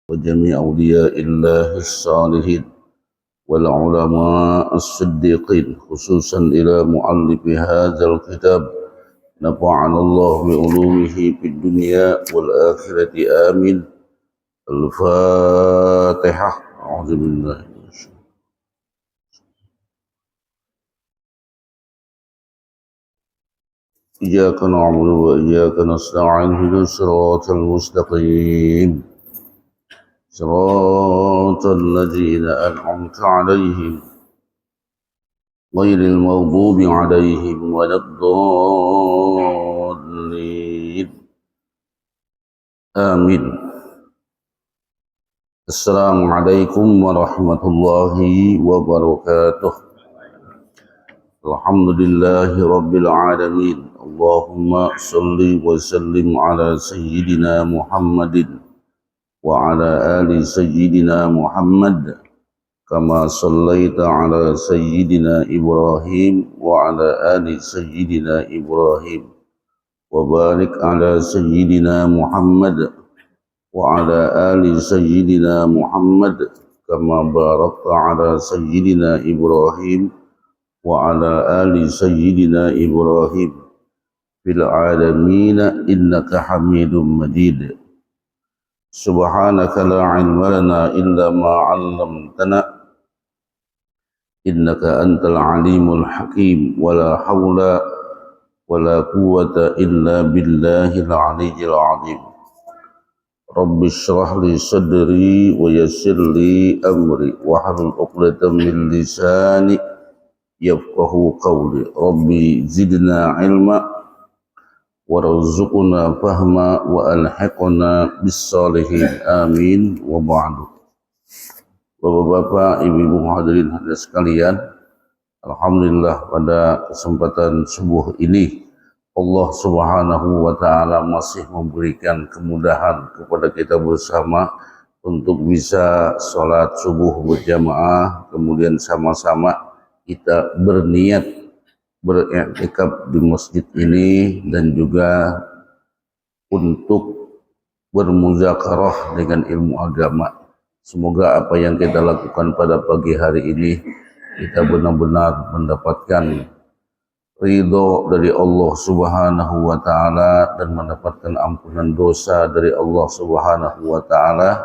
وجميع أولياء الله الصالحين والعلماء الصديقين، خصوصا إلى مؤلف هذا الكتاب، نفعنا الله بعلومه في الدنيا والآخرة آمين. الفاتحة. أعوذ بالله من الشيطان. إياك نعبد وإياك نستعين، اهدنا الصراط المستقيم صراط الذين أنعمت عليهم غير المغضوب عليهم ولا الضالين آمين. السلام عليكم ورحمة الله وبركاته. الحمد لله رب العالمين. اللهم صل وسلم على سيدنا محمد وعلى آل سيدنا محمد كما صليت على سيدنا إبراهيم وعلى آل سيدنا إبراهيم وبارك على سيدنا محمد وعلى آل سيدنا محمد كما باركت على سيدنا إبراهيم وعلى آل سيدنا إبراهيم في العالمين إنك حميد مجيد. سبحانك لا علم لنا إلا ما علمتنا إنك أنت العليم الحكيم. ولا حول ولا قوة إلا بالله العلي العظيم. رب اشرح لي صدري ويسر لي أمري واحلل عقدة من لساني يفقه قولي. ربي زدنا علما warzuqna fahma wa alhiqna bis-shalihin amin wa ba'du. Bapak-bapak, ibu-ibu hadirin hadirat sekalian, alhamdulillah pada kesempatan subuh ini Allah Subhanahu wa taala masih memberikan kemudahan kepada kita bersama untuk bisa sholat subuh berjamaah, kemudian sama-sama kita berniat beriktikaf di masjid ini dan juga untuk bermuzakarah dengan ilmu agama. Semoga apa yang kita lakukan pada pagi hari ini kita benar-benar mendapatkan ridho dari Allah Subhanahu wa taala dan mendapatkan ampunan dosa dari Allah Subhanahu wa taala,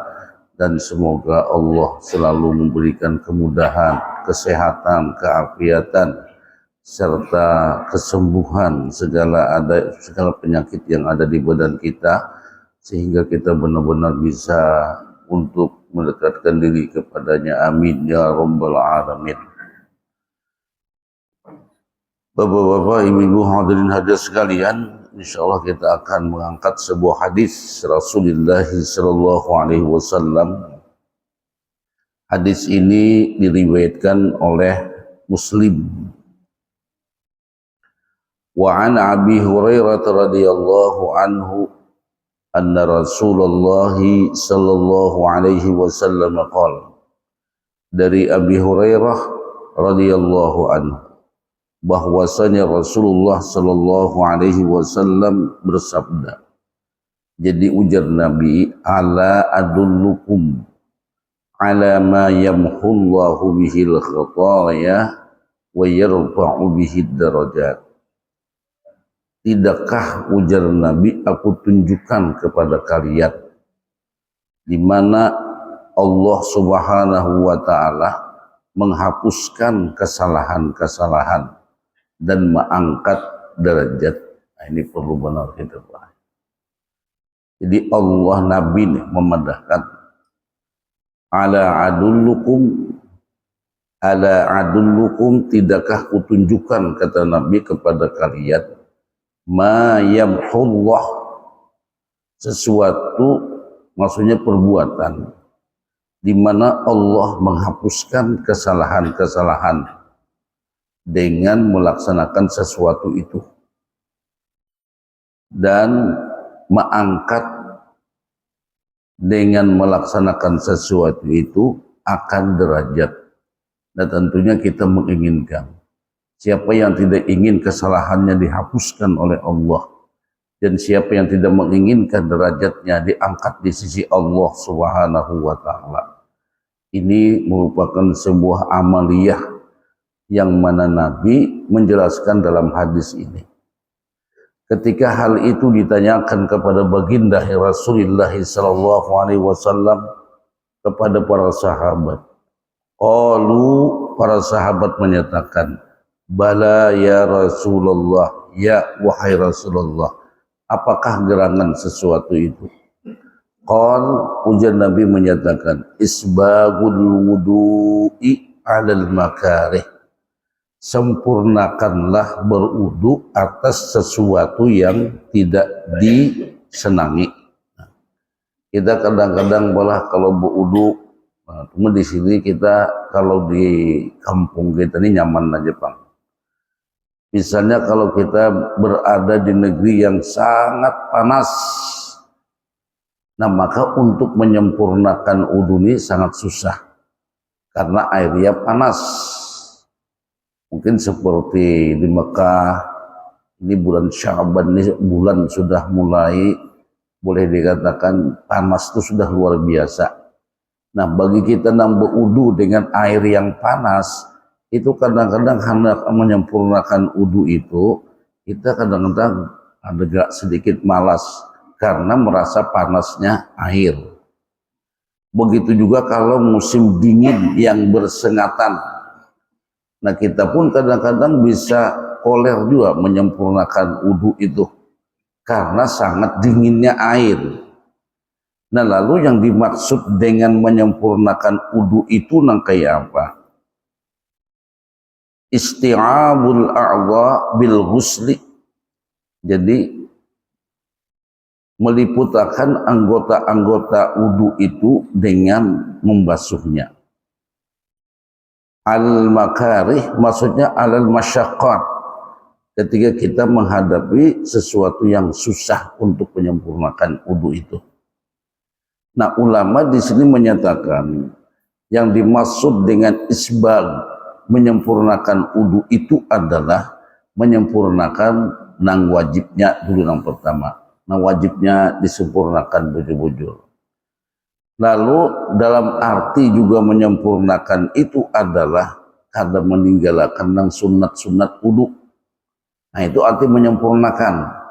dan semoga Allah selalu memberikan kemudahan, kesehatan, keafiatan serta kesembuhan segala penyakit yang ada di badan kita, sehingga kita benar-benar bisa untuk mendekatkan diri kepadanya. Amin ya rabbal alamin. Bapak-bapak, ibu-ibu hadirin hadirat sekalian, insyaallah kita akan mengangkat sebuah hadis Rasulullah sallallahu alaihi wasallam. Hadis ini diriwayatkan oleh Muslim. Wa an Abi Hurairah radhiyallahu anhu anna Rasulullah sallallahu alaihi wasallam qala, dari Abi Hurairah radhiyallahu anhu bahwasanya Rasulullah sallallahu alaihi wasallam bersabda. Jadi ujar Nabi, ala adullukum ala ma yamhullahu bihil khataya wa yarfa'u bihid darajat. Tidakkah, ujar Nabi, aku tunjukkan kepada kalian di mana Allah Subhanahu wa taala menghapuskan kesalahan-kesalahan dan mengangkat derajat. Nah, ini perlu benar kita pahami. Jadi Allah, Nabi nih memandahkan ala adullukum, tidakkah kutunjukkan, kata Nabi, kepada kalian ma yamhullah, sesuatu, maksudnya perbuatan di mana Allah menghapuskan kesalahan-kesalahan dengan melaksanakan sesuatu itu dan mengangkat dengan melaksanakan sesuatu itu akan derajat. Dan tentunya kita menginginkan, siapa yang tidak ingin kesalahannya dihapuskan oleh Allah dan siapa yang tidak menginginkan derajatnya diangkat di sisi Allah Subhanahu wa taala. Ini merupakan sebuah amaliyah yang mana Nabi menjelaskan dalam hadis ini. Ketika hal itu ditanyakan kepada baginda Rasulullah sallallahu alaihi wasallam kepada para sahabat, qalu, para sahabat menyatakan, bala ya Rasulullah, ya wahai Rasulullah, apakah gerangan sesuatu itu? Qal, ujar Nabi menyatakan, isbagul wudu'i alal makarih, sempurnakanlah berwudu atas sesuatu yang tidak disenangi. Kita kadang-kadang malah kalau berwudu, cuma di sini kita kalau di kampung kita ini nyaman aja Bang. Misalnya kalau kita berada di negeri yang sangat panas, nah maka untuk menyempurnakan wudu ini sangat susah karena airnya panas. Mungkin seperti di Mekah, ini bulan Sya'ban, ini bulan sudah mulai boleh dikatakan panas itu sudah luar biasa. Nah bagi kita nambah wudu dengan air yang panas, itu kadang-kadang hendak menyempurnakan wudu itu, kita kadang-kadang agak sedikit malas karena merasa panasnya air. Begitu juga kalau musim dingin yang bersengatan. Nah kita pun kadang-kadang bisa koler juga menyempurnakan wudu itu karena sangat dinginnya air. Nah lalu yang dimaksud dengan menyempurnakan wudu itu kayak apa? Isti'abul a'dha bil ghusli. Jadi meliputakan anggota-anggota wudu itu dengan membasuhnya. Al-makarih maksudnya alal masyaqqat, ketika kita menghadapi sesuatu yang susah untuk menyempurnakan wudu itu. Nah, ulama di sini menyatakan yang dimaksud dengan isbag, menyempurnakan wudu itu adalah menyempurnakan nang wajibnya dulu yang pertama. Nang wajibnya disempurnakan bujur-bujur. Lalu dalam arti juga menyempurnakan itu adalah kada meninggalkan nang sunat-sunat wudu. Nah itu arti menyempurnakan.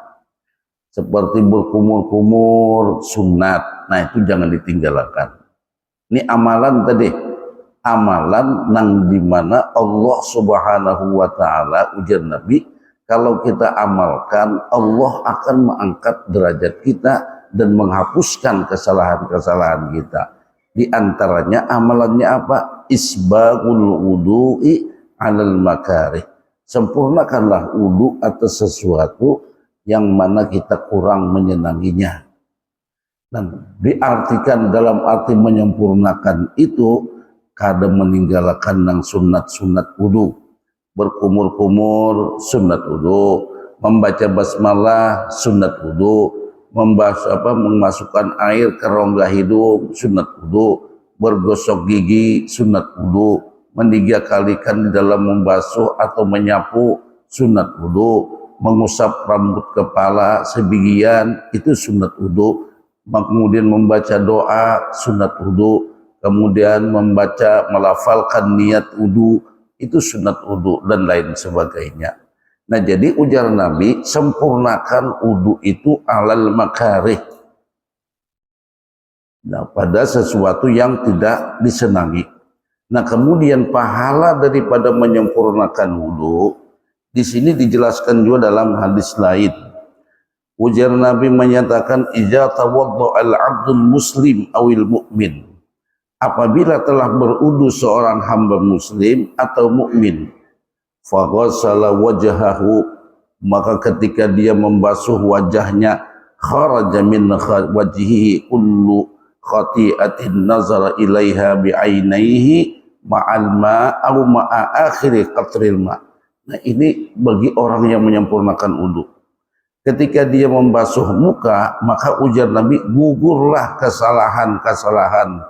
Seperti berkumur-kumur sunat. Nah itu jangan ditinggalkan. Ini amalan tadi. Amalan nang dimana Allah Subhanahu wa ta'ala, ujar Nabi, kalau kita amalkan Allah akan mengangkat derajat kita dan menghapuskan kesalahan-kesalahan kita. Di antaranya amalannya apa? Isbagul wudu'i alal makarih. Sempurnakanlah wudu atas sesuatu yang mana kita kurang menyenanginya. Dan diartikan dalam arti menyempurnakan itu, kada meninggalkan nang sunat-sunat wudu. Berkumur-kumur sunat wudu, membaca basmalah sunat wudu, memasukkan air ke rongga hidung sunat wudu, bergosok gigi sunat wudu, meniga kalikan di dalam membasuh atau menyapu sunat wudu, mengusap rambut kepala sebagian itu sunat wudu, kemudian membaca doa sunat wudu, kemudian melafalkan niat wudu itu sunat wudu dan lain sebagainya. Nah jadi ujar Nabi, sempurnakan wudu itu alal makarih. Nah pada sesuatu yang tidak disenangi. Nah kemudian pahala daripada menyempurnakan wudu di sini dijelaskan juga dalam hadis lain. Ujar Nabi menyatakan, idza tawadda al-'abdul muslim awil mu'min. Apabila telah berwudu seorang hamba muslim atau mukmin, faghassala wajhahu, maka ketika dia membasuh wajahnya, kharaja min wajhihi kullu khati'atin nazara ilaiha bi'ainaihi ma'al ma'a aw ma'a akhiri qatril ma'. Nah ini bagi orang yang menyempurnakan wudu. Ketika dia membasuh muka, maka ujar Nabi, gugurlah kesalahan-kesalahan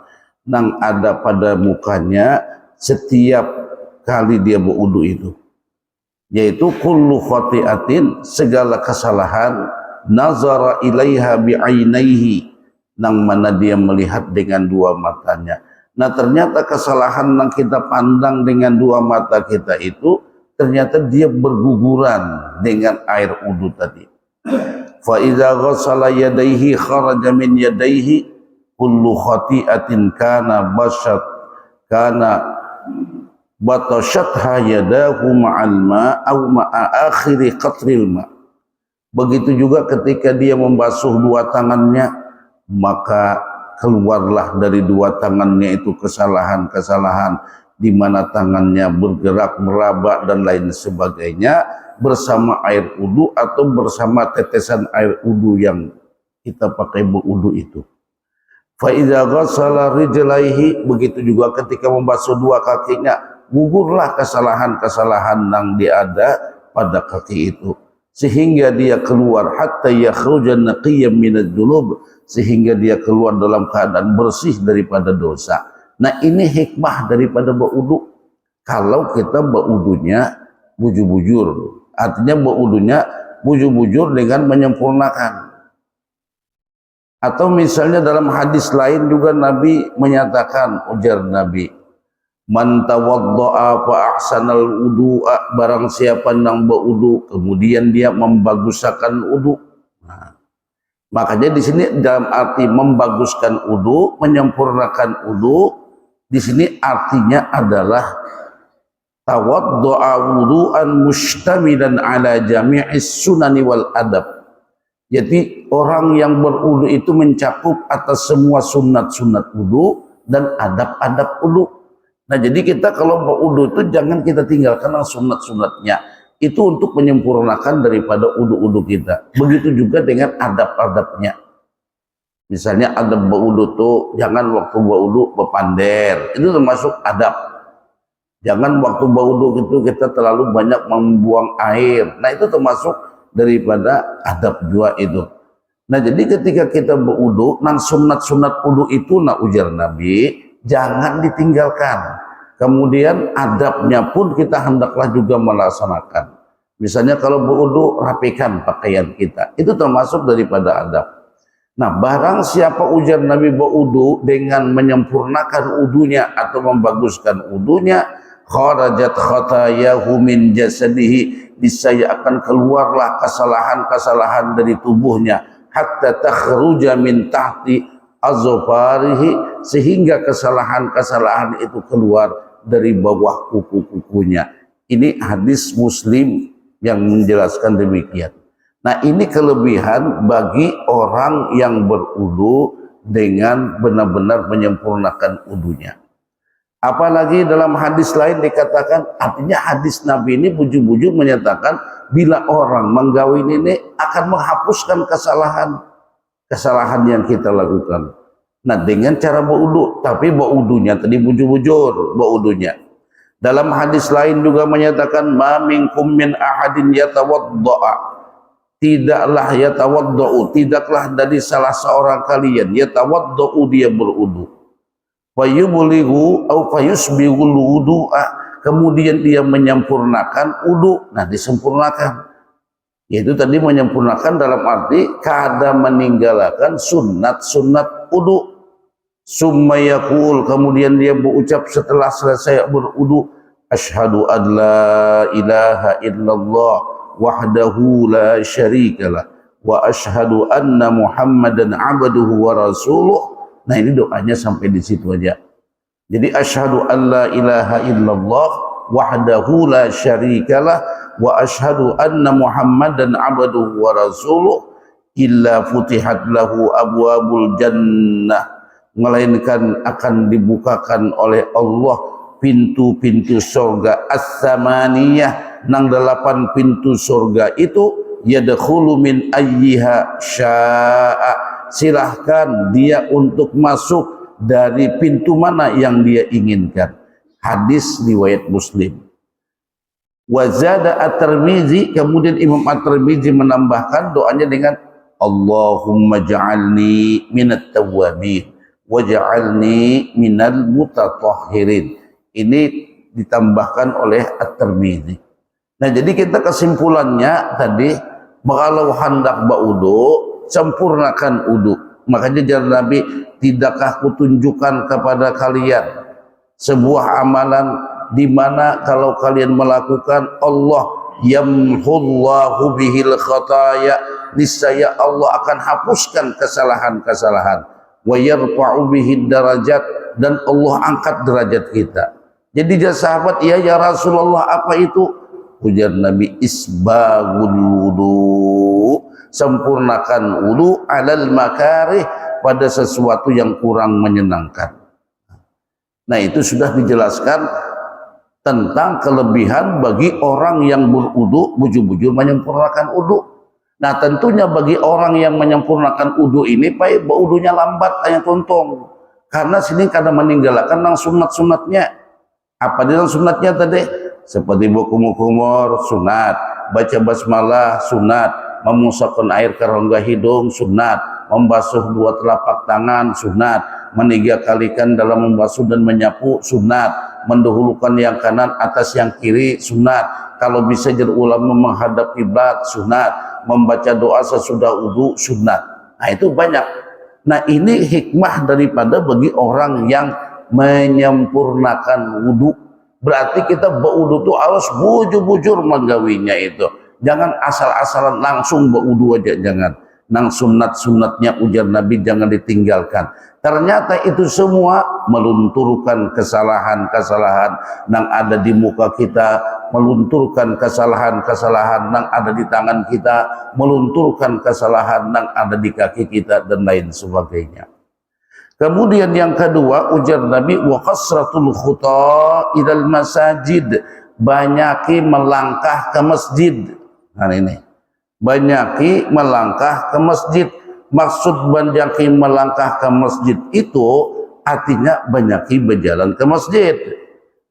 yang ada pada mukanya setiap kali dia berwudu itu, yaitu kullu khati'atin, segala kesalahan, nazara ilaiha bi'ainaihi, nang mana dia melihat dengan dua matanya. Nah ternyata kesalahan yang kita pandang dengan dua mata kita itu ternyata dia berguguran dengan air wudu tadi. Fa idza ghassala yadayhi kharaja min yadayhi kullu khati'atin kana batashatha yadahu ma'al ma' aw ma'a akhiri qatril ma'. Begitu juga ketika dia membasuh dua tangannya, maka keluarlah dari dua tangannya itu kesalahan-kesalahan di mana tangannya bergerak, meraba dan lain sebagainya bersama air wudu atau bersama tetesan air wudu yang kita pakai berwudu itu. Fa idza ghassala rijlaihi, begitu juga ketika membasuh dua kakinya, gugurlah kesalahan-kesalahan yang ada pada kaki itu sehingga dia keluar hatta yakhruja naqiyyan minadz dzunub, sehingga dia keluar dalam keadaan bersih daripada dosa. Nah ini hikmah daripada berwudu. Kalau kita berwudunya bujur-bujur, artinya berwudunya bujur-bujur dengan menyempurnakan. Atau misalnya dalam hadis lain juga Nabi menyatakan, ujar Nabi, man tawadda'a fa ahsanal wudu'a, barang siapa yang berwudu kemudian dia membaguskan wudu. Nah, makanya di sini dalam arti membaguskan wudu, menyempurnakan wudu, di sini artinya adalah tawadda'a wudu'an mustamilan ala jami'is sunani wal adab. Jadi orang yang berwudu itu mencakup atas semua sunat-sunat wudu dan adab-adab wudu. Nah jadi kita kalau berwudu itu jangan kita tinggalkan yang sunat-sunatnya. Itu untuk menyempurnakan daripada wudu-wudu kita. Begitu juga dengan adab-adabnya. Misalnya adab berwudu itu jangan waktu berwudu berpander. Itu termasuk adab. Jangan waktu berwudu itu kita terlalu banyak membuang air. Nah itu termasuk daripada adab juga itu. Nah jadi ketika kita berwudu, nang sunat-sunat wudu itu nah ujar Nabi, jangan ditinggalkan. Kemudian adabnya pun kita hendaklah juga melaksanakan. Misalnya kalau berwudu, rapikan pakaian kita. Itu termasuk daripada adab. Nah barang siapa ujar Nabi berwudu dengan menyempurnakan wudunya atau membaguskan wudunya, kharajat khatayahu min jasadihi, niscaya akan keluarlah kesalahan-kesalahan dari tubuhnya, hatta takhruja min tahti azfarihi, sehingga kesalahan-kesalahan itu keluar dari bawah kuku-kukunya. Ini hadis Muslim yang menjelaskan demikian. Nah ini kelebihan bagi orang yang berwudu dengan benar-benar menyempurnakan wudunya. Apalagi dalam hadis lain dikatakan, artinya hadis Nabi ini bujur-bujur menyatakan bila orang menggawin ini akan menghapuskan kesalahan yang kita lakukan. Nah dengan cara berwudu, tapi berwudunya tadi bujur-bujur berwudunya. Dalam hadis lain juga menyatakan ma minkum min ahadin yatawadda'a, tidaklah dari salah seorang kalian yatawadda'u, dia berwudu, fayublighu au fayusbighul wudu'a, kemudian dia menyempurnakan wudu. Nah disempurnakan yaitu tadi menyempurnakan dalam arti kada meninggalkan sunat-sunat wudu. Summa yaqul, kemudian dia berucap setelah selesai berwudu, asyhadu an la ilaha illallah wahdahu la syarikalah wa asyhadu anna muhammadan abduhu wa rasuluh. Nah ini doanya sampai di situ aja. Jadi asyhadu an la ilaha illallah wahdahu la syarikalah wa asyhadu anna muhammadan abduhu wa rasuluh illa futihat lahu abwabul jannah, melainkan akan dibukakan oleh Allah pintu-pintu surga as-samaniyah, nang 8 pintu surga itu, yadkhulu min ayyiha syaa, silahkan dia untuk masuk dari pintu mana yang dia inginkan. Hadis riwayat Muslim. Wazada at-Tirmizi, kemudian Imam at-Tirmizi menambahkan doanya dengan Allahumma ja'alni minat tawwabin waj'alni minal mutatahhirin. Ini ditambahkan oleh at-Tirmizi. Nah jadi kita kesimpulannya tadi, Kalau hendak baudu, sempurnakan udu. Makanya jalan Nabi, tidakkah kutunjukkan kepada kalian sebuah amalan di mana kalau kalian melakukan, Allah yamhullahu bihil khataya, niscaya Allah akan hapuskan kesalahan-kesalahan, wa yarfa'u bihid darajat, dan Allah angkat derajat kita. Jadi dia sahabat, ya Rasulullah, apa itu? Ujar Nabi, isbagul wudu, sempurnakan wudu alal makarih, pada sesuatu yang kurang menyenangkan. Nah, itu sudah dijelaskan tentang kelebihan bagi orang yang berwudu, bujur-bujur menyempurnakan wudu. Nah, tentunya bagi orang yang menyempurnakan wudu ini, baik wudunya lambat, hanya tuntung. Karena sini kadang meninggalkan nang sunat-sunatnya. Apa dia sunatnya tadi? Seperti berkumur-kumur, sunat. Baca basmalah, sunat. Memusahkan air ke rongga hidung, sunat. Membasuh dua telapak tangan, sunat. Meniga kalikan dalam membasuh dan menyapu, sunat. Mendahulukan yang kanan atas yang kiri, sunat. Kalau bisa jadi ulama menghadap kiblat, sunat. Membaca doa sesudah wudu, sunat. Nah, itu banyak. Nah, ini hikmah daripada bagi orang yang menyempurnakan wudu. Berarti kita berwudu itu harus bujur-bujur menggawinya itu. Jangan asal-asalan langsung berwudu aja, jangan. Nang sunat-sunatnya ujar Nabi jangan ditinggalkan. Ternyata itu semua melunturkan kesalahan-kesalahan yang ada di muka kita, melunturkan kesalahan-kesalahan yang ada di tangan kita, melunturkan kesalahan yang ada di kaki kita, dan lain sebagainya. Kemudian yang kedua, ujar Nabi, wa kasratul khuta ilal masajid, banyaki melangkah ke masjid. Nah, ini banyaki melangkah ke masjid. Maksud banyaki melangkah ke masjid itu artinya banyaki berjalan ke masjid.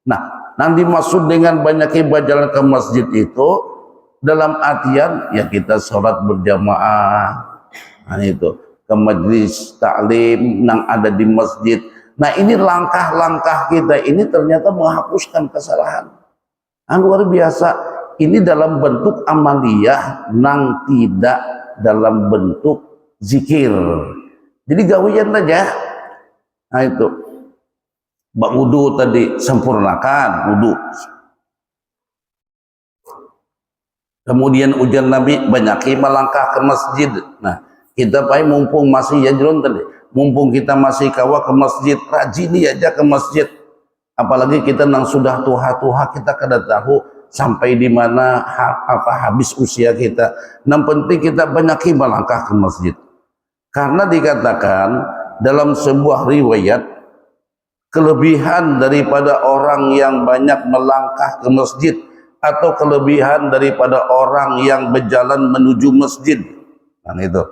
Nah, nanti maksud dengan banyaki berjalan ke masjid itu dalam artian ya kita sholat berjamaah. Nah, itu ke majlis taklim yang ada di masjid. Nah, ini langkah-langkah kita ini ternyata menghapuskan kesalahan. Luar biasa. Ini dalam bentuk amaliyah nang tidak dalam bentuk zikir. Jadi gawian aja. Nah, itu bak wudu tadi, sempurnakan wudu. Kemudian ujar Nabi, banyaki melangkah ke masjid. Nah, kita mumpung masih ya jelon tadi, mumpung kita masih kawa ke masjid, rajini aja ke masjid. Apalagi kita nang sudah tua-tua, kita kada tahu sampai di mana habis usia kita. Yang penting kita banyaki melangkah ke masjid. Karena dikatakan dalam sebuah riwayat, kelebihan daripada orang yang banyak melangkah ke masjid atau kelebihan daripada orang yang berjalan menuju masjid. Nah, itu.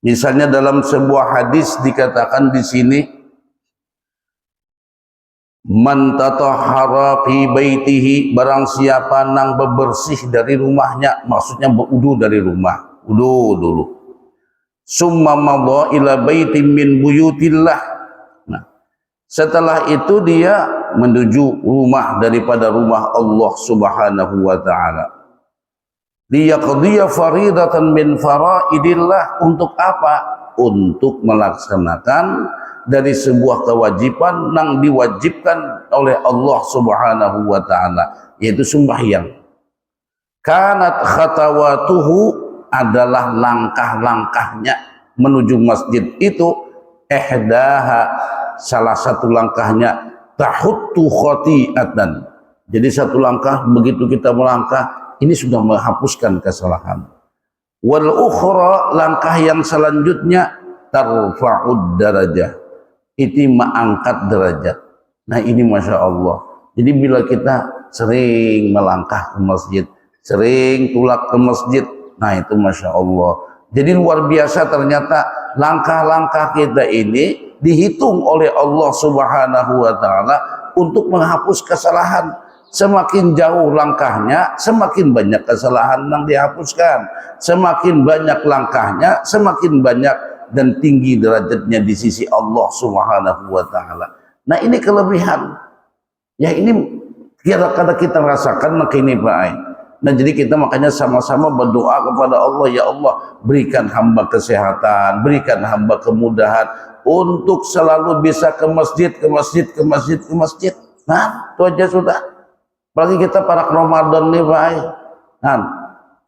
Misalnya dalam sebuah hadis dikatakan di sini, man tatahhara fi baitihi, barang siapa nang bebersih dari rumahnya, maksudnya berudu dari rumah, wudu dulu. Summa madha ila baitin min buyutillah. Nah, setelah itu dia menuju rumah daripada rumah Allah Subhanahu wa taala. Liyaqdiya faridatan min faraidillah, untuk apa? Untuk melaksanakan dari sebuah kewajiban yang diwajibkan oleh Allah Subhanahu wa taala, yaitu sembahyang. Kanat khatawatuhu, adalah langkah-langkahnya menuju masjid itu, ihdaha, salah satu langkahnya, tahuttu khati'atan. Jadi satu langkah, begitu kita melangkah, ini sudah menghapuskan kesalahan. Wal ukhra, langkah yang selanjutnya, tarfa'ud darajah, itu mengangkat derajat. Nah, ini Masya Allah. Jadi bila kita sering melangkah ke masjid, sering tulak ke masjid, nah itu Masya Allah. Jadi luar biasa, ternyata langkah-langkah kita ini dihitung oleh Allah Subhanahu wa taala untuk menghapus kesalahan. Semakin jauh langkahnya, semakin banyak kesalahan yang dihapuskan. Semakin banyak langkahnya, semakin banyak dan tinggi derajatnya di sisi Allah Subhanahu wa taala. Nah, ini kelebihan. Ya, ini kira-kira kita rasakan makini Pak. Nah jadi kita makanya sama-sama berdoa kepada Allah, ya Allah berikan hamba kesehatan, berikan hamba kemudahan untuk selalu bisa ke masjid, ke masjid, ke masjid, ke masjid. Nah itu aja sudah. Apalagi kita para Ramadan nih Pak. Nah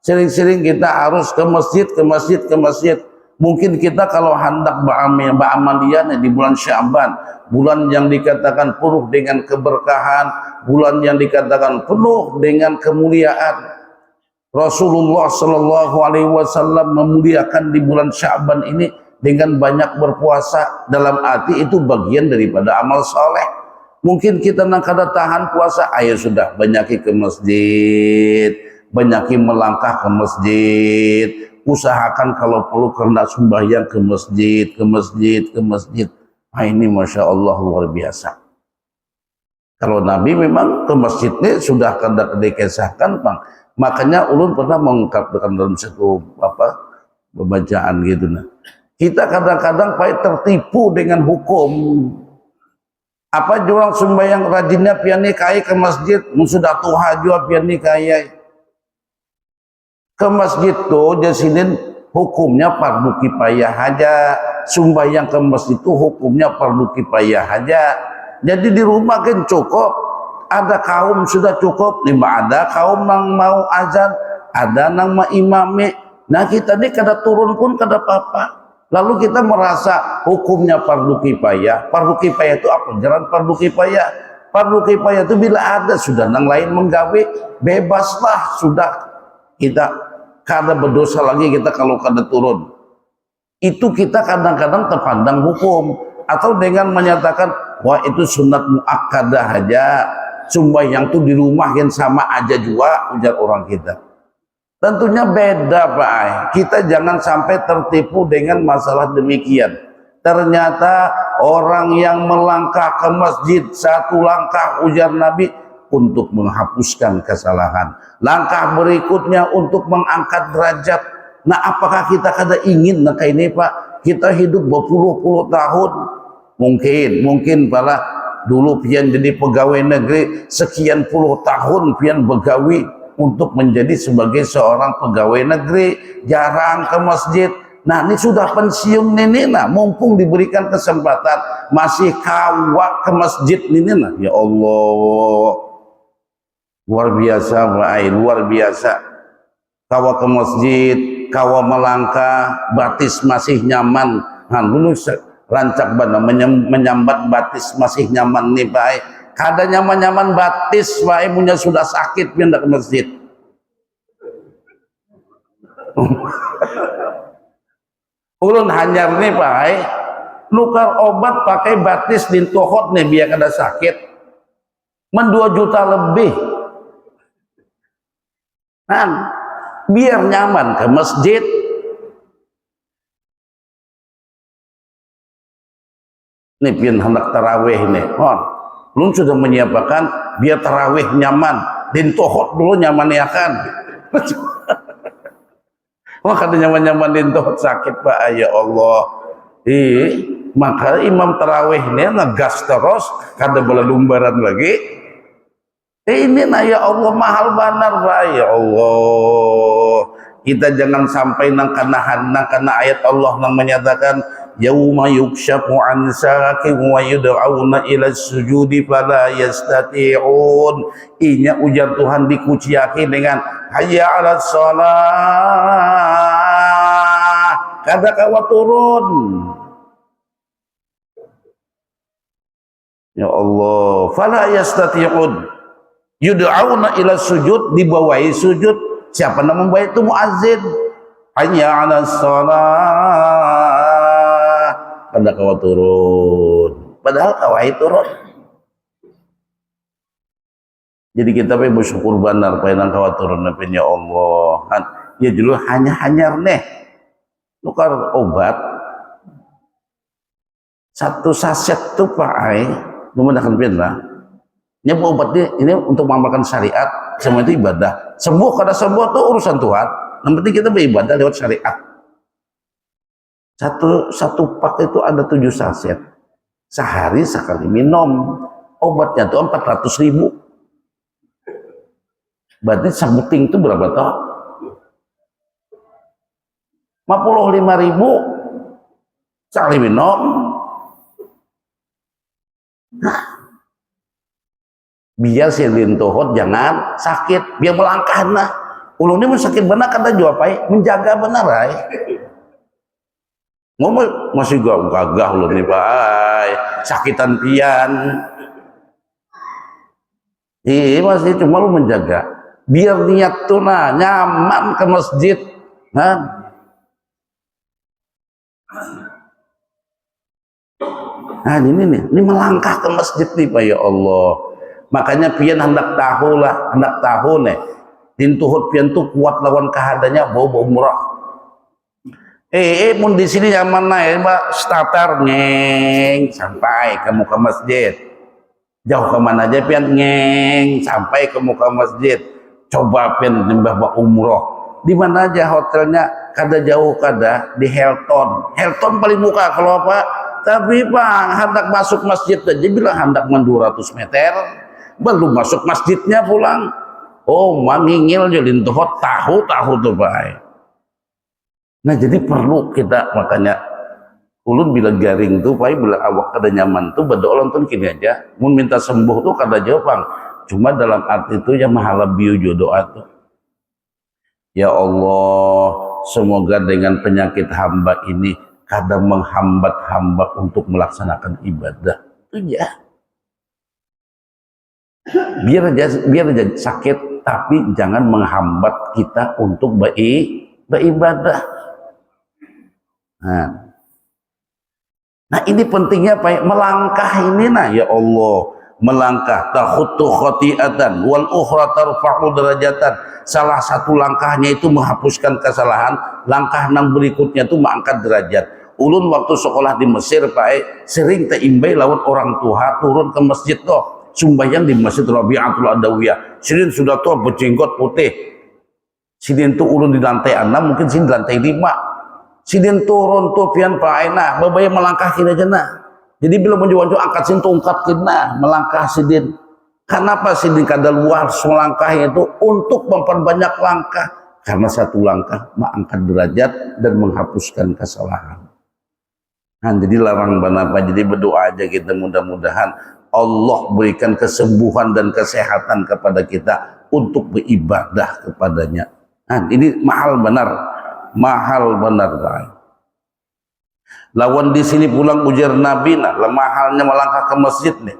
sering-sering kita harus ke masjid, ke masjid, ke masjid. Mungkin kita kalau hendak ba'amaliyah di bulan Sya'ban, bulan yang dikatakan penuh dengan keberkahan, bulan yang dikatakan penuh dengan kemuliaan. Rasulullah Shallallahu Alaihi Wasallam memuliakan di bulan Sya'ban ini dengan banyak berpuasa. Dalam arti itu bagian daripada amal soleh. Mungkin kita nak kada tahan puasa, ayo sudah banyaki ke masjid, banyaki melangkah ke masjid. Usahakan kalau perlu hendak sembahyang ke masjid, ke masjid, ke masjid. Nah ini Masya Allah luar biasa. Kalau Nabi memang ke masjidnya sudah kada dikisahkan Bang. Makanya ulun pernah mengungkapkan dalam satu pembacaan gitu. Nah, kita kadang-kadang tertipu dengan hukum. Apa jual sembahyang rajinnya piani kai ke masjid, sudah tuha jua piani kai. Ke masjid tuh jasinin hukumnya fardu kifayah aja, sembahyang ke masjid itu hukumnya fardu kifayah aja. Jadi di rumah kan cukup, ada kaum sudah cukup, ada kaum yang mau azan, ada yang mau imami. Nah kita ini kada turun pun kada apa-apa. Lalu kita merasa hukumnya fardu kifayah. Fardu kifayah itu apa? Jalan fardu kifayah. Fardu kifayah itu bila ada sudah yang lain menggawe, bebaslah sudah kita. Kada berdosa lagi kita kalau kada turun. Itu kita kadang-kadang terpandang hukum atau dengan menyatakan wah itu sunat muakkadah aja, sembahyang tuh di rumah yang sama aja juga, ujar orang kita. Tentunya beda Pak. Kita jangan sampai tertipu dengan masalah demikian. Ternyata orang yang melangkah ke masjid satu langkah, ujar Nabi, untuk menghapuskan kesalahan. Langkah berikutnya untuk mengangkat derajat. Nah apakah kita kada ingin nah kayak ini Pak, kita hidup berpuluh-puluh tahun, mungkin pala dulu pian jadi pegawai negeri sekian puluh tahun pian begawi untuk menjadi sebagai seorang pegawai negeri, jarang ke masjid. Nah ini sudah pensiun ini nah, mumpung diberikan kesempatan masih kawak ke masjid ini nah, ya Allah. Luar biasa, luar biasa. Kawa ke masjid, kawa melangkah, batis masih nyaman. Nah, dulu rancak bana menyambat batis masih nyaman nih Pak. Kada nyaman-nyaman batis Pak, punya sudah sakit pindah ke masjid. Ulun hanyar nih Pak, nukar obat pakai batis di tohot nih biar kada sakit. 2 juta lebih. Nah, biar nyaman ke masjid. Nih pian hendak tarawih nih, lu sudah menyiapkan biar tarawih nyaman, din tohot dulu nyaman ya kan. Wah kada nyaman-nyaman din tohot sakit Pak, ya Allah. Maka imam tarawih ini ngegas terus, kada boleh lumbaran lagi. Ini nah ya Allah mahal benar Pak, ya Allah. Kita jangan sampai karena ayat Allah yang menyatakan yauma yukshafu an saqin wa yud'auna ila sujudi fala yastati'un. Inya ujar Tuhan dikuciaki dengan hayya 'alas shalah. Kada kawa turun. Ya Allah, fala yastati'un. Yud'auna ila sujud, dibawahi sujud. Siapa yang membawa itu? Muazzin. Hanya 'alas shalah. Pada kawa turun. Padahal kawai turun. Jadi kita bersyukur benar penang kawa turun ya Allah. Ya dulu hanya neh. Nukar obat. Satu saset tuh Pak Ai, memudahkan pindah. Nyebu obatnya ini untuk mengamalkan syariat, semua itu ibadah. Sembuh kada sembuh itu urusan Tuhan. Yang penting kita beribadah lewat syariat. Satu pak itu ada 7 saset. Sehari sekali minum. Obatnya itu 400.000. Berarti sabuting itu berapa toh? 55.000 sekali minum. Nah, biar si lintuhot jangan sakit, biar melangkah nah. Ulun ini sakit benar kata juapai, menjaga benar ay. Ngomong masih gagah ulun nih pak, sakitan pian. Iya masih cuma lu menjaga, biar niat tuh nah nyaman ke masjid, nah. Nah ini melangkah ke masjid nih pak ya Allah. Makanya pian hendak tahu nih. Dintuhut pian tuh kuat lawan kehadanya bau murah. Mun di sini nyaman naik mbak starter ngeng sampai ke muka masjid. Jauh kemana aja pian ngeng sampai ke muka masjid. Coba pian nimbah umroh. Di mana aja hotelnya kada jauh kada di Hilton. Hilton paling muka kalau apa? Tapi bang hendak masuk masjid aja bilang hendak 200 meter. Belum masuk masjidnya pulang. Oh, mangingil jolin tuh tahu tuh baik. Nah jadi perlu kita makanya ulun bila garing tuh baik bila awak kada nyaman tuh berdoa tuh gini aja. Mun minta sembuh tuh kada jawab. Cuma dalam arti itu ya mahala biu doa tuh. Ya Allah, semoga dengan penyakit hamba ini kada menghambat hamba untuk melaksanakan ibadah. Itu ya. Biar aja sakit tapi jangan menghambat kita untuk beribadah. Nah ini pentingnya apa? Melangkah ini nah ya Allah, melangkah takhuttu khati'atan wal ukhra tarfa'u darajatan. Salah satu langkahnya itu menghapuskan kesalahan, langkah yang berikutnya itu mengangkat derajat. Ulun waktu sekolah di Mesir Pak sering teimbai lawan orang tua turun ke masjid toh. Sumbayang di Masjid Rabi'atul Adawiyah. Sidin sudah tua berjenggot putih. Sidin tuh ulun di lantai 6, mungkin sidin di lantai 5. Sidin turun tuh pian paena, babaya melangkah kina jana. Jadi bila menjual angkat sin tungkat kina, melangkah sidin. Kenapa sidin kada luar melangkah itu untuk memperbanyak langkah? Karena satu langkah mengangkat derajat dan menghapuskan kesalahan. Nah, jadi larang banapa, jadi berdoa aja kita mudah-mudahan Allah berikan kesembuhan dan kesehatan kepada kita untuk beribadah kepadanya. Nah, ini mahal benar Pak. Lawan di sini pulang ujar Nabi nah, mahalnya melangkah ke masjid nih.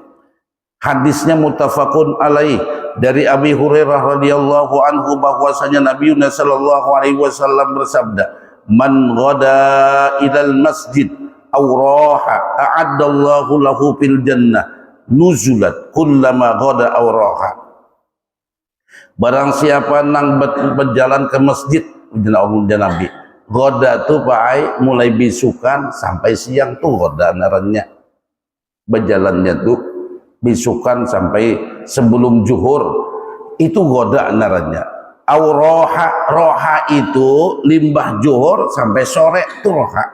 Hadisnya muttafaqun alaih dari Abi Hurairah radhiyallahu anhu bahwasanya Nabi sallallahu alaihi wasallam bersabda, "Man ghada ilal masjid aw raha a'addallahu lahu fil jannah nuzulat kullama ghada aw raha." Barang siapa nang berjalan ke masjid ujar Nabi, ghada tuh Pak mulai bisukan sampai siang tuh ghada narannya. Berjalannya tuh bisukan sampai sebelum zuhur itu ghada narannya. Aw roha itu limbah zuhur sampai sore tuh roha.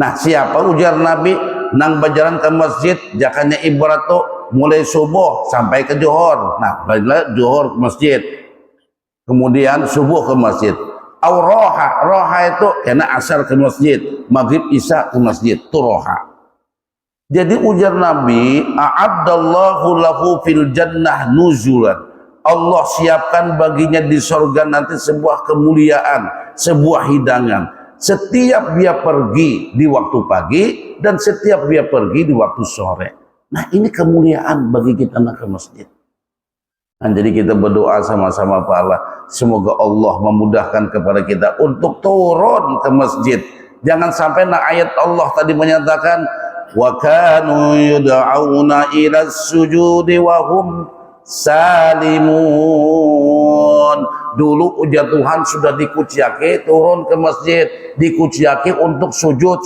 Nah siapa ujar Nabi nang berjalan ke masjid jakanya ibarat tuh mulai subuh sampai ke zuhur. Nah bila zuhur ke masjid kemudian subuh ke masjid. Aw roha itu kena asar ke masjid, maghrib isya ke masjid tuh roha. Jadi ujar Nabi, a'addallahu lahu fil jannah nuzulan. Allah siapkan baginya di sorga nanti sebuah kemuliaan, sebuah hidangan. Setiap dia pergi di waktu pagi dan setiap dia pergi di waktu sore. Nah ini kemuliaan bagi kita nak ke masjid. Nah, jadi kita berdoa sama-sama Pak Allah, semoga Allah memudahkan kepada kita untuk turun ke masjid. Jangan sampai nak ayat Allah tadi menyatakan wa kanu yud'auna ila sujudi wa hum salimun. Dulu ujar Tuhan sudah dikuciake turun ke masjid, dikuciake untuk sujud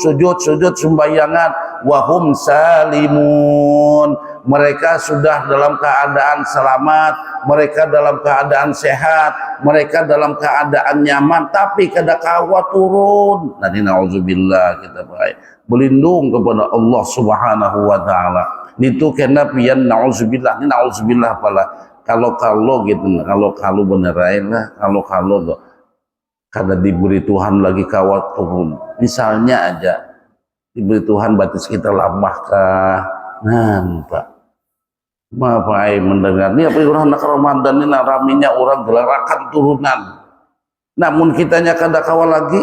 sembayangan, wahum salimun. Mereka sudah dalam keadaan selamat, mereka dalam keadaan sehat, mereka dalam keadaan nyaman, tapi kada kawa turun. Nah, na'udzubillah kita baik berlindung kepada Allah Subhanahu wa taala. Itu kena pian na'udzubillah, ini na'udzubillah pala kalau gitu, kalau beneran lah, kalau tuh kada diberi Tuhan lagi kawat turun, misalnya aja diberi Tuhan batis kita lamah kah, nampak maaf mendengar ini apa orang nak Ramadan ini raminya orang gelarakan turunan, namun kitanya kada kawal lagi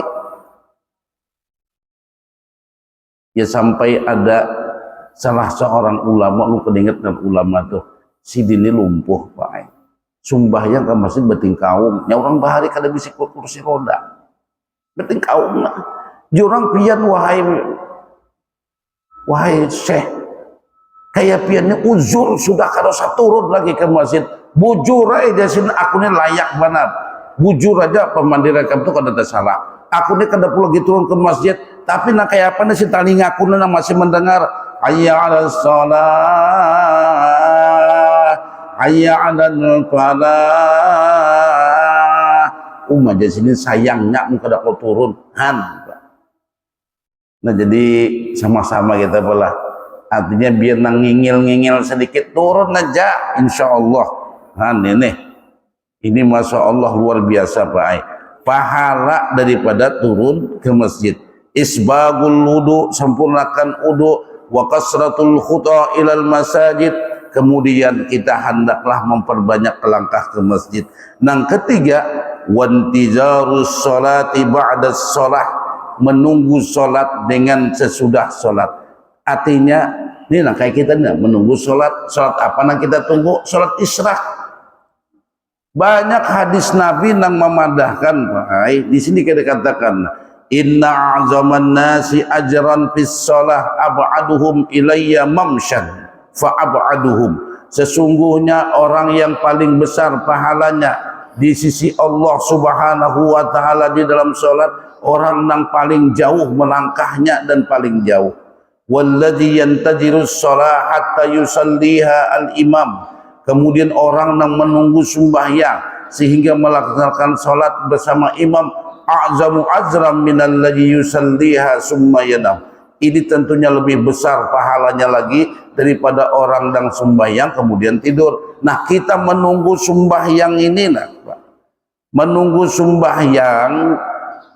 ya. Sampai ada salah seorang ulama, lu kedinget dengan ulama tuh si dini lumpuh Pak, sumbahyang ke masjid beting kaum nya orang bahari kada bisa kursi roda beting kaum lah jurang pian wahai syekh kayak piannya uzur sudah kada usah turun lagi ke masjid, bujur aja sini akunya layak banget, bujur aja pemandiri kamu tuh kada salah, aku ini kada perlu lagi turun ke masjid, tapi nak kayak apa nih si talinga aku nih masih mendengar hayya 'alas shalah hayya 'alal falah, aja sini sayangnya muka kada kau turun han. Nah jadi sama-sama kita pula, artinya biar nang ngingil sedikit turun aja insyaallah han. Ini masya Allah luar biasa Pak, pahala daripada turun ke masjid. Isbagul wudu, sempurnakan wudu, wa kasratul khuta ilal masajid, kemudian kita hendaklah memperbanyak langkah ke masjid. Yang ketiga, wantizarus sholati ba'da sholah, menunggu sholat dengan sesudah sholat. Artinya ini lah kayak kita nih menunggu sholat apa yang kita tunggu? Sholat isyraq. Banyak hadis Nabi yang memadahkan Pak. Di sini kita katakan inna azaman nasi ajran fis sholah ab'aduhum ilayya mamshan fa ab'aduhum, sesungguhnya orang yang paling besar pahalanya di sisi Allah subhanahu wa ta'ala di dalam sholat, orang yang paling jauh melangkahnya dan paling jauh. Walladhi yantajirus sholah hatta yusalliha al-imam, kemudian orang yang menunggu sembahyang sehingga melaksanakan sholat bersama imam, a'zamu azram minalladhi yusalliha summa yanam, ini tentunya lebih besar pahalanya lagi daripada orang yang sembahyang kemudian tidur. Nah kita menunggu sembahyang ini nah Pak, menunggu sembahyang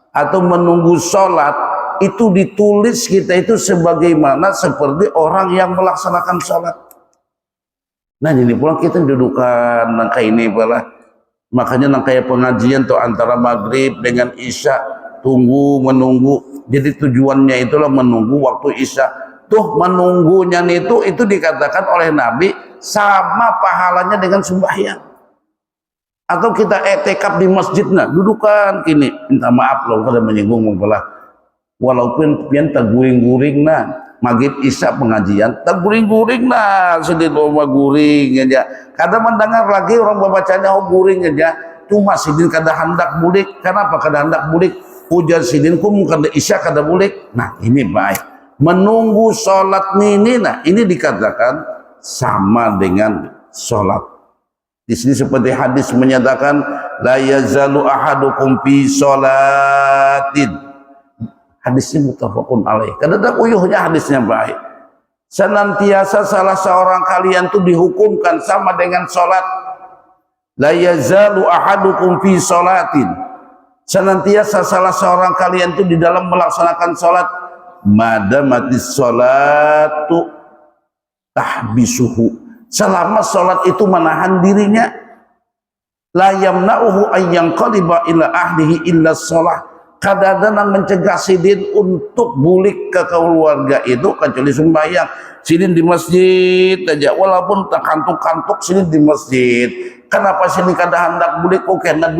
atau menunggu sholat itu ditulis kita itu sebagaimana seperti orang yang melaksanakan sholat. Nah ini pulang kita dudukan nangka ini pula, makanya nangka pengajian tuh antara maghrib dengan isya, tunggu menunggu, jadi tujuannya itulah menunggu waktu isya. Tuh menunggunya itu dikatakan oleh Nabi sama pahalanya dengan sembahyang. Atau kita etikaf di masjid nah dudukan kini, minta maaf loh kalau menyinggung membelah, walaupun pian taguring-guring nah maghrib isya pengajian taguring-guring nah sedih lomba guring aja, kadang mendengar lagi orang membacanya guring aja, cuma sidin kada hendak bulik. Kenapa kada hendak bulik? Ujar sidin kum kada isya kada bulik. Nah ini baik menunggu sholat ini, nah ini dikatakan sama dengan sholat. Di sini seperti hadis menyatakan la yazalu ahadukum fi sholatin, hadisnya muttafaqun alaih, kadang uyuhnya hadisnya baik, senantiasa salah seorang kalian tuh dihukumkan sama dengan sholat. La yazalu ahadukum fi sholatin, senantiasa salah seorang kalian tuh di dalam melaksanakan sholat, madamatis sholatu tahbisuhu, selama sholat itu menahan dirinya, la yamna'uhu ayyang qaliba ila ahlihi illa sholah, kadang-kadang mencegah sidin untuk bulik ke keluarga itu kecuali sembahyang. Sidin di masjid aja walaupun tak kantuk-kantuk sidin di masjid. Kenapa sidin kada hendak bulik? Oke, nak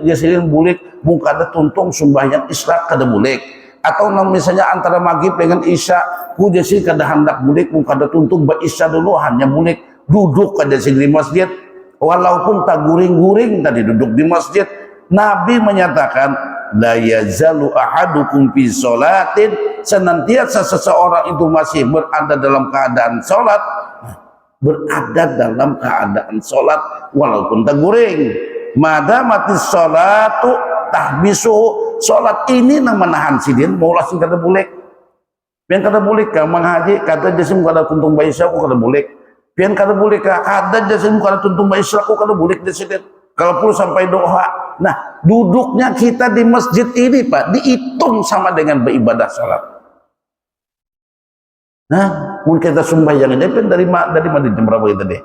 dia sidin bulik muka ada tuntung sembahyang isyraq kada bulik. Atau misalnya antara maghrib dengan isya ku jadi kada hendak bulik muka ada tuntung ba isya dulu hanya bulik, duduk aja sidin di masjid walaupun tak guring-guring tadi duduk di masjid. Nabi menyatakan la yazalu ahadukum fi sholatin, senantiasa seseorang itu masih berada dalam keadaan sholat, berada dalam keadaan sholat walaupun tak guring, madamatis sholatu tahbisuhu, sholat ini yang menahan sidin mau langsung kada bulik. Yang kada bulik ka menghaji kata jasim kada tuntung baisa ku kada bulik, Pian kada boleh ka ada jasin kada tuntung ba Israku kada boleh jasin. Kalau perlu sampai doa. Nah, duduknya kita di masjid ini Pak dihitung sama dengan beribadah salat. Nah, mungkin kita sembahyang aja dari mana jam berapa kita deh?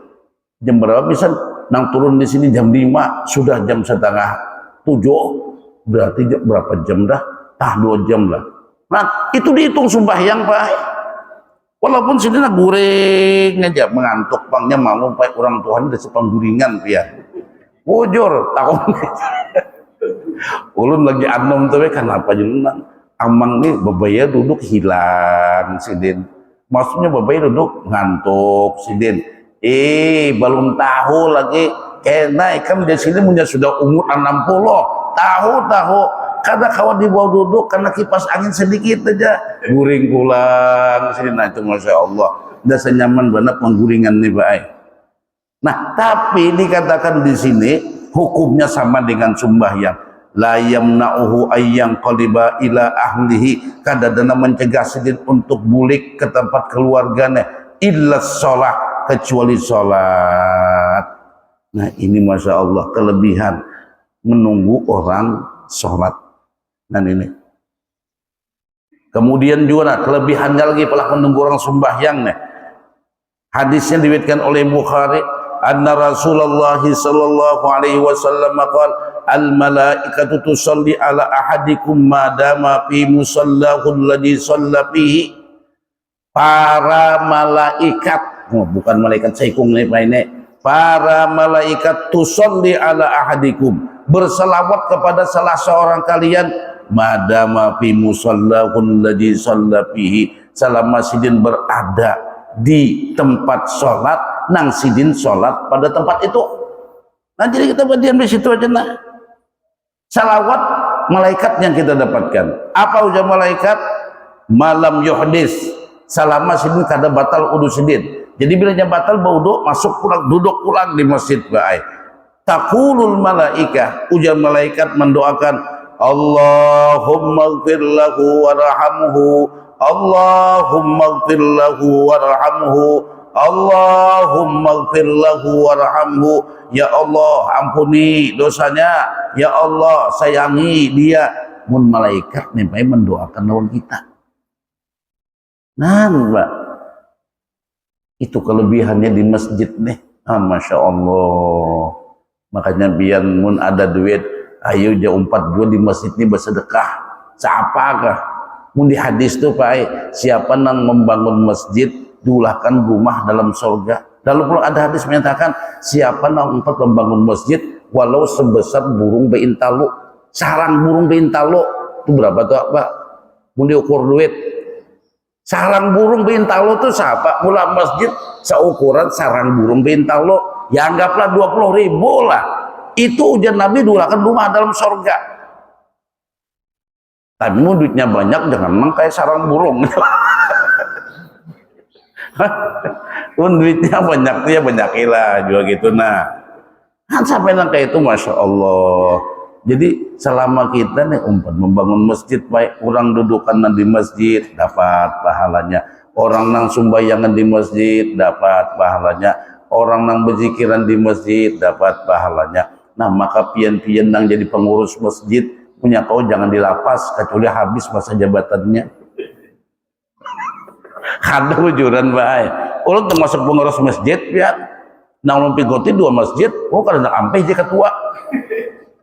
Jam berapa bisa nang turun di sini jam 5 sudah jam setengah 7 berarti berapa jam dah? 2 jam lah. Nah, itu dihitung sembahyang Pak. Walaupun sini nak guring aja mengantuk pangnya malu Pak orang Tuhan dari sepangguringan Pak. Bujur takut. Ulun lagi anom tuh kenapa jenang amang nih bebaya duduk hilang sidin. Maksudnya bebaya duduk ngantuk sidin. Belum tahu lagi kena kan di sini punya sudah umur 60 tahu kada kawan dibawa duduk karena kipas angin sedikit aja guring pulang sini. Nah itu Masya Allah udah senyaman banget pengguringan nih Pak. Nah tapi dikatakan di sini hukumnya sama dengan sembahyang la yamna'uhu ayyang qaliba ila ahlihi kada dana mencegah sidin untuk bulik ke tempat keluarganya illa sholat kecuali sholat. Nah ini Masya Allah kelebihan menunggu orang sholat. Dan ini kemudian juga nah, kelebihannya lagi pelah menunggu orang sembahyang nih. Hadisnya diriwayatkan oleh Bukhari anna Rasulullah sallallahu alaihi wasallam qala al malaikatu tusalli ala ahadikum ma dama fi musallahu alladhi shalla fihi. Para malaikat bukan malaikat saikung nih Pak ini. Para malaikat tusalli ala ahadikum berselawat kepada salah seorang kalian madama fi musallahul ladzi shalla fihi selama sidin berada di tempat sholat nang sidin sholat pada tempat itu. Nah jadi kita berdiam di situ aja nah. Salawat malaikat yang kita dapatkan. Apa ujar malaikat? Malam yuhdis selama sidin kada batal udu sidin. Jadi bila batal baudu masuk pulang duduk pulang di masjid baik. Taqulul malaikah ujar malaikat mendoakan Allahumma ighfir lahu warhamhu Allahumma ighfir lahu warhamhu Allahumma ighfir lahu warhamhu. Ya Allah ampuni dosanya, ya Allah sayangi dia. Mun malaikat nih mendoakan lawan kita. Nah Mbak itu kelebihannya di masjid nih. Masya Allah. Makanya biar mun ada duit ayo jauh 4 jua di masjid ini bersedekah. Siapakah? Mun di hadis tuh Pak, siapa yang membangun masjid diulahkan rumah dalam surga. Lalu pula ada hadis menyatakan siapa yang membangun masjid walau sebesar burung beintalu. Sarang burung beintalu itu berapa tuh Pak? Mun diukur duit. Sarang burung beintalu tuh siapa? Mula masjid seukuran sarang burung beintalu. Ya anggaplah 20.000 lah. Itu ujian Nabi diulahkan rumah dalam surga. Tapi mau duitnya banyak jangan memang kayak sarang burung. Duitnya banyak tuh ya banyakilah juga gitu. Nah kan sampai nang kayak itu Masya Allah. Jadi selama kita nih membangun masjid baik orang dudukan di masjid dapat pahalanya, orang nang sumbayangan di masjid dapat pahalanya, orang nang berzikiran di masjid dapat pahalanya. Nah maka pian-pian nang jadi pengurus masjid punya kau jangan dilapas kecuali habis masa jabatannya. Ada wujudan baik. Ulun termasuk pengurus masjid ya. Nang ulun pigoti 2 masjid, kada ampeh je ketua.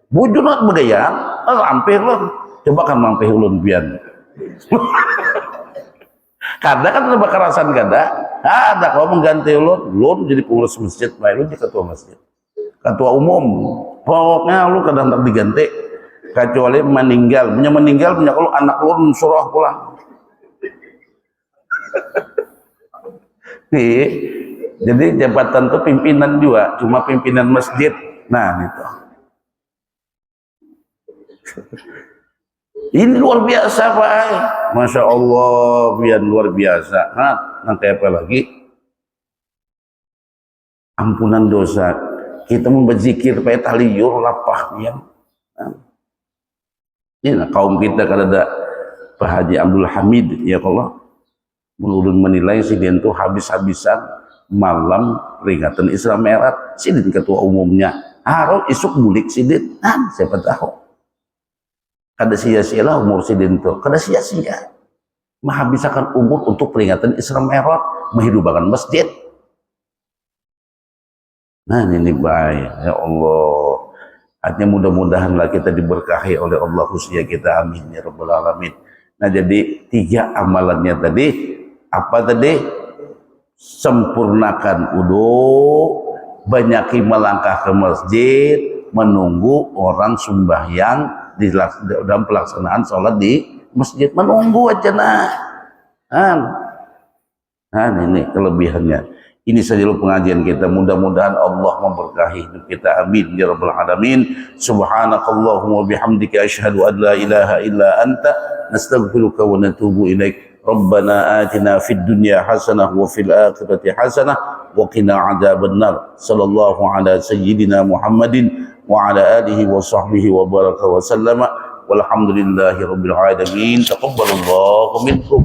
Bujur nak begayang, ampeh lo. Coba kan mampeh ulun pian. Kada kan ada kekerasan kada. Ada kalau mengganti ulun jadi pengurus masjid, baik ulun jadi ketua masjid. Ketua umum, pokoknya lu kadang tak diganti kecuali meninggal punya kalau anak lu suruh pulang. Nih, jadi jabatan tuh pimpinan juga, cuma pimpinan masjid. Nah itu ini luar biasa Pak. Masya Allah biar luar biasa. Nah nanti apa lagi ampunan dosa. Kita membazikir pakai taliyur lapah ya. Ini kaum kita kalau ada Pak Haji Abdul Hamid ya Allah menurun menilai si dia itu habis-habisan malam peringatan Isra Mi'raj sidin ketua umumnya harus isuk bulik sidin siapa tahu kada sia-sia lah umur sidin tuh kada sia-sia menghabiskan umur untuk peringatan Isra Mi'raj menghidupkan masjid. Nah ini baik ya Allah, hanya mudah-mudahanlah kita diberkahi oleh Allah khususnya kita, amin ya rabbal alamin. Nah jadi 3 amalannya tadi apa tadi? Sempurnakan wudu, banyaki melangkah ke masjid, menunggu orang sembahyang di dalam pelaksanaan sholat di masjid, menunggu aja ini kelebihannya. Ini saja pengajian kita, mudah-mudahan Allah memberkahi hidup kita, amin ya rabbal alamin. Subhanakallahumma bihamdika asyhadu an la ilaha illa anta nastaghfiruka wa natubu ilaik. Rabbana atina fid dunya hasanah wa fil akhirati hasanah wa qina adzabannar. Sallallahu ala sayyidina Muhammadin wa ala alihi wa sahbihi wa baraka wa sallama. Walhamdulillahi rabbil alamin. Taqabbalallahu minkum.